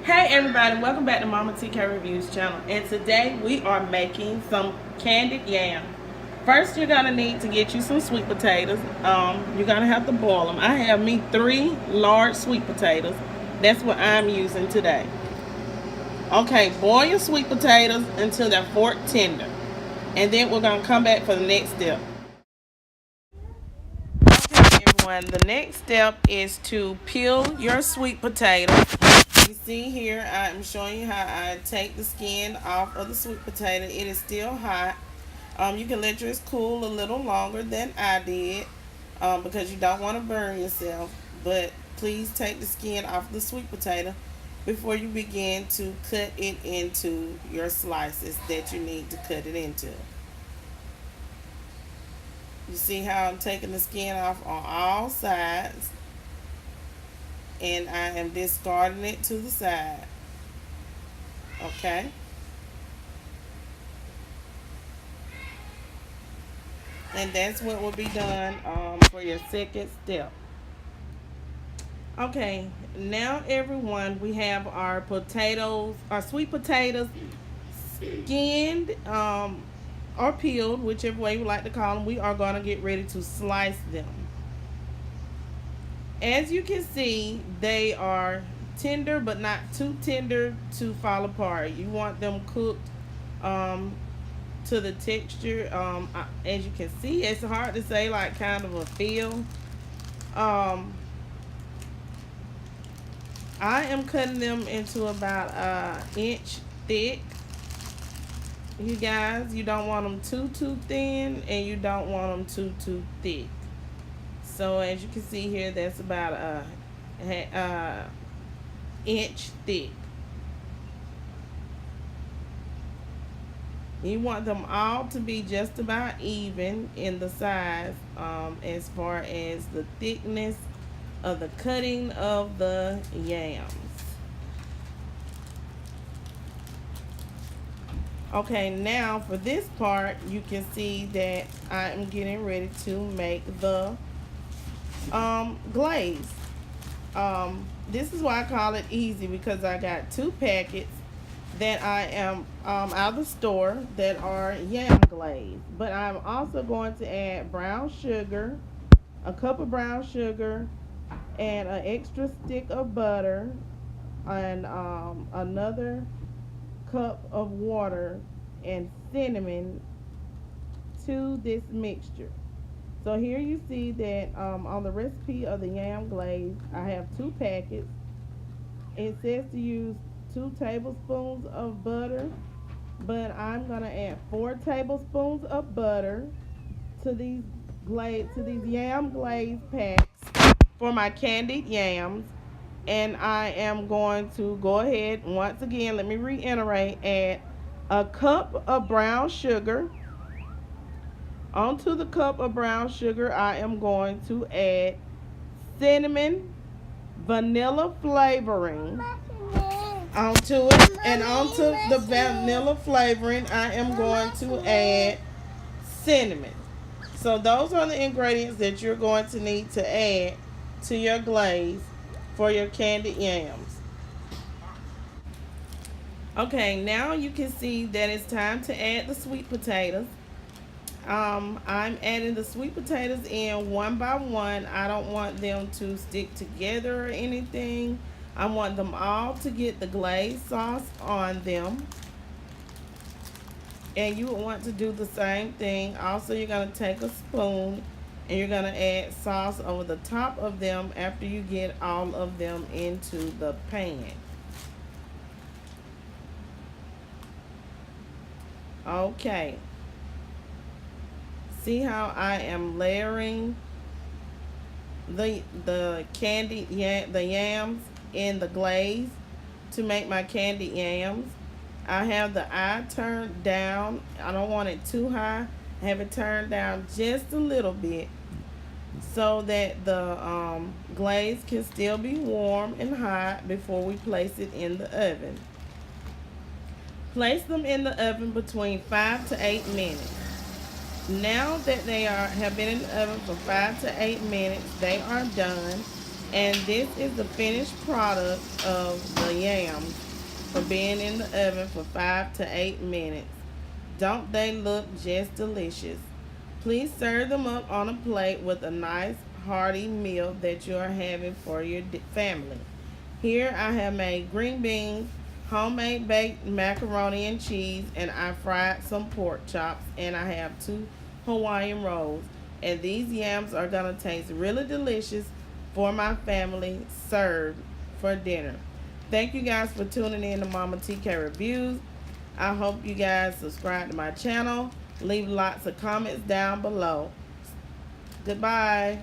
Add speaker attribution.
Speaker 1: Hey everybody, welcome back to Mama TK Reviews channel. And today we are making some candied yam. First you're gonna need to get you some sweet potatoes. You're gonna have to boil them. I have me 3 large sweet potatoes. That's what I'm using today. Okay, boil your sweet potatoes until they're fork tender. And then we're gonna come back for the next step. Okay everyone, the next step is to peel your sweet potatoes. You see here, I'm showing you how I take the skin off of the sweet potato. It is still hot. You can let yours cool a little longer than I did because you don't want to burn yourself. But please take the skin off the sweet potato before you begin to cut it into your slices that you need to cut it into. You see how I'm taking the skin off on all sides, and I am discarding it to the side. Okay. And that's what will be done for your second step. Okay, now everyone, we have our potatoes, our sweet potatoes, skinned or peeled, whichever way you like to call them. We are going to get ready to slice them. As you can see, they are tender but not too tender to fall apart. You want them cooked to the texture. As you can see, it's hard to say, like kind of a feel. I am cutting them into about an inch thick. You guys, you don't want them too thin, and you don't want them too thick. So as you can see here, that's about a inch thick. You want them all to be just about even in the size as far as the thickness of the cutting of the yams. Okay, now for this part, you can see that I am getting ready to make the glaze. This is why I call it easy, because I got 2 packets that I am out of the store that are yam glaze. But I'm also going to add brown sugar, a cup of brown sugar, and an extra stick of butter, and another cup of water and cinnamon to this mixture. So here you see that on the recipe of the yam glaze, I have 2 packets. It says to use 2 tablespoons of butter, but I'm gonna add 4 tablespoons of butter to these yam glaze packs for my candied yams. And I am going to go ahead, once again, let me reiterate, add a cup of brown sugar. Onto the cup of brown sugar, I am going to add cinnamon, vanilla flavoring onto it. And onto the vanilla flavoring, I am going to add cinnamon. So those are the ingredients that you're going to need to add to your glaze for your candied yams. Okay, now you can see that it's time to add the sweet potatoes. I'm adding the sweet potatoes in one by one. I don't want them to stick together or anything. I want them all to get the glaze sauce on them. And you would want to do the same thing. Also, you're going to take a spoon and you're going to add sauce over the top of them after you get all of them into the pan. Okay. See how I am layering the yams in the glaze to make my candied yams. I have the eye turned down. I don't want it too high. I have it turned down just a little bit so that the glaze can still be warm and hot before we place it in the oven. Place them in the oven between 5 to 8 minutes. Now that they have been in the oven for 5 to 8 minutes, they are done. And this is the finished product of the yams for being in the oven for 5 to 8 minutes. Don't they look just delicious? Please serve them up on a plate with a nice hearty meal that you are having for your family. Here I have made green beans, homemade baked macaroni and cheese, and I fried some pork chops, and I have 2 Hawaiian rolls. And these yams are gonna taste really delicious for my family served for dinner. Thank you guys for tuning in to Mama TK Reviews. I hope you guys subscribe to my channel. Leave lots of comments down below. Goodbye.